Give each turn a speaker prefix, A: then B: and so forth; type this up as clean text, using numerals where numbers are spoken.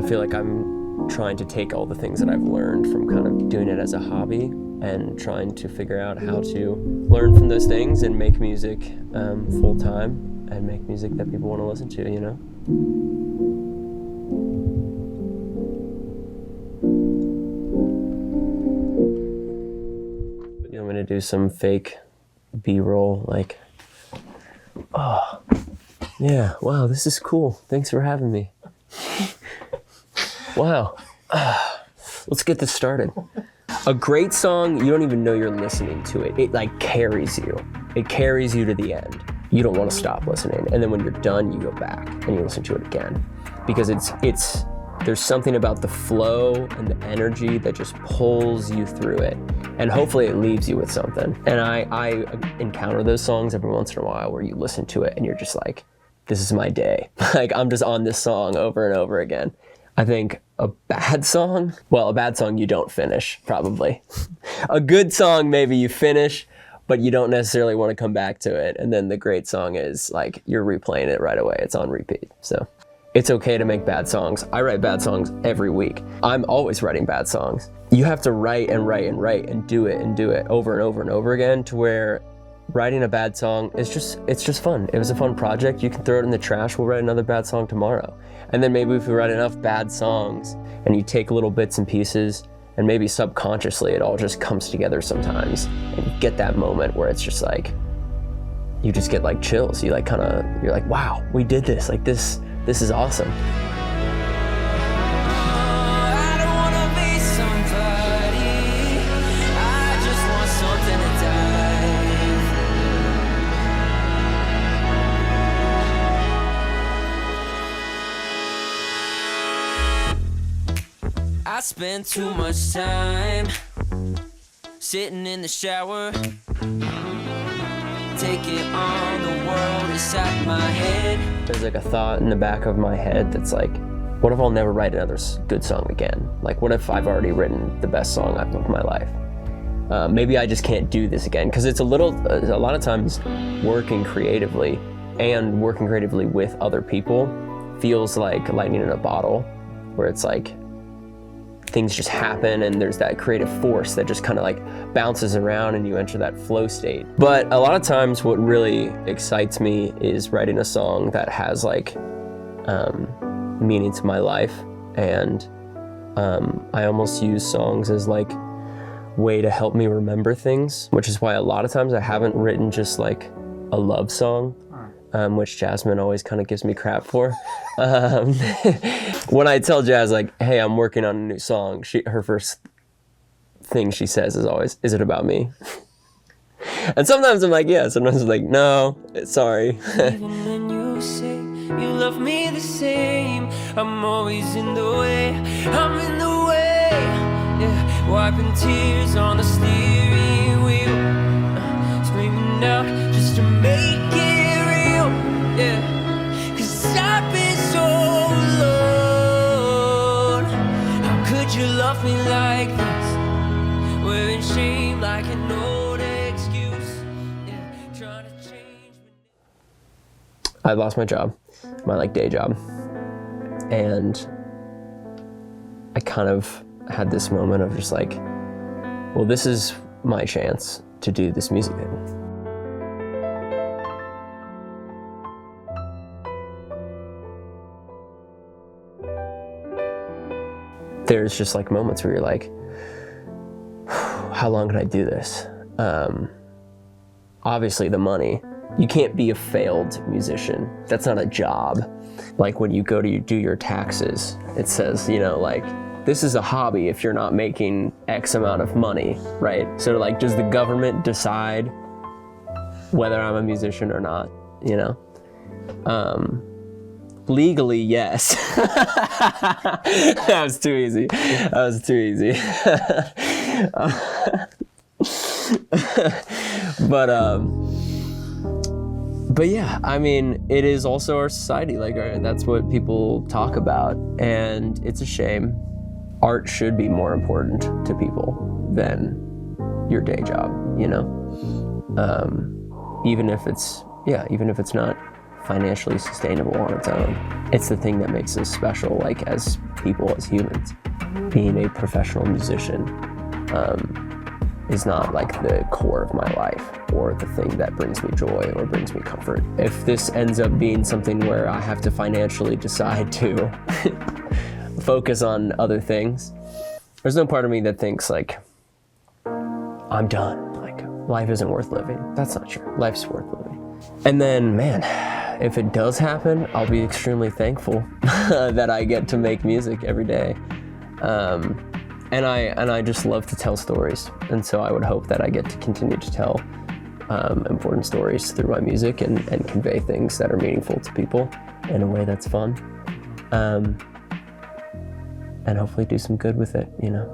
A: feel like I'm trying to take all the things that I've learned from kind of doing it as a hobby and trying to figure out how to learn from those things and make music full time and make music that people want to listen to, you know? I'm gonna do some fake B-roll, like, oh, yeah, wow, this is cool. Thanks for having me. Wow. Let's get this started. A great song, you don't even know you're listening to it. It like carries you. It carries you to the end. You don't want to stop listening. And then when you're done, you go back and you listen to it again. Because there's something about the flow and the energy that just pulls you through it. And hopefully it leaves you with something. And I encounter those songs every once in a while where you listen to it and you're just like, this is my day. Like I'm just on this song over and over again. I think a bad song you don't finish, probably. A good song, maybe you finish, but you don't necessarily want to come back to it. And then the great song is like, you're replaying it right away. It's on repeat, so. It's okay to make bad songs. I write bad songs every week. I'm always writing bad songs. You have to write and write and write and do it over and over and over again to where writing a bad song is it's just fun. It was a fun project. You can throw it in the trash. We'll write another bad song tomorrow. And then maybe if we write enough bad songs and you take little bits and pieces and maybe subconsciously it all just comes together sometimes and you get that moment where it's just like, you just get like chills. You're like, wow, we did this. Like this is awesome.
B: I spend too much time sitting in the shower, taking on the world inside my head.
A: There's like a thought in the back of my head that's like, what if I'll never write another good song again? Like, what if I've already written the best song of my life? Maybe I just can't do this again. Because it's a lot of times working creatively and working creatively with other people feels like lightning in a bottle, where it's like, things just happen and there's that creative force that just kind of like bounces around and you enter that flow state. But a lot of times what really excites me is writing a song that has like meaning to my life. And I almost use songs as like way to help me remember things, which is why a lot of times I haven't written just like a love song, which Jasmine always kind of gives me crap for. When I tell Jazz like, hey, I'm working on a new song, her first thing she says is always, is it about me? And sometimes I'm like, yeah, sometimes I'm like, no, sorry.
B: Even when you say you love me the same, I'm always in the way, I'm in the way, yeah, wiping tears on the steering wheel, screaming out just to make it real, yeah. I've been so alone. How could you love me like this? Wearing shame like an old excuse. Yeah, trying to change.
A: I lost my job, my like day job. And I kind of had this moment of just like, well, this is my chance to do this music thing. There's just like moments where you're like, how long can I do this? Obviously the money. You can't be a failed musician. That's not a job. Like when you go to do your taxes, it says, you know, like, this is a hobby if you're not making X amount of money, right? So like, does the government decide whether I'm a musician or not, you know? Legally, yes. That was too easy. But yeah, I mean, it is also our society. Like, that's what people talk about, and it's a shame. Art should be more important to people than your day job, you know? Even if it's not financially sustainable on its own. It's the thing that makes us special, like as people, as humans. Being a professional musician is not like the core of my life or the thing that brings me joy or brings me comfort. If this ends up being something where I have to financially decide to focus on other things, there's no part of me that thinks like, I'm done, like life isn't worth living. That's not true. Life's worth living. And then, man, if it does happen, I'll be extremely thankful that I get to make music every day. And I just love to tell stories, and so I would hope that I get to continue to tell important stories through my music and convey things that are meaningful to people in a way that's fun, and hopefully do some good with it, you know.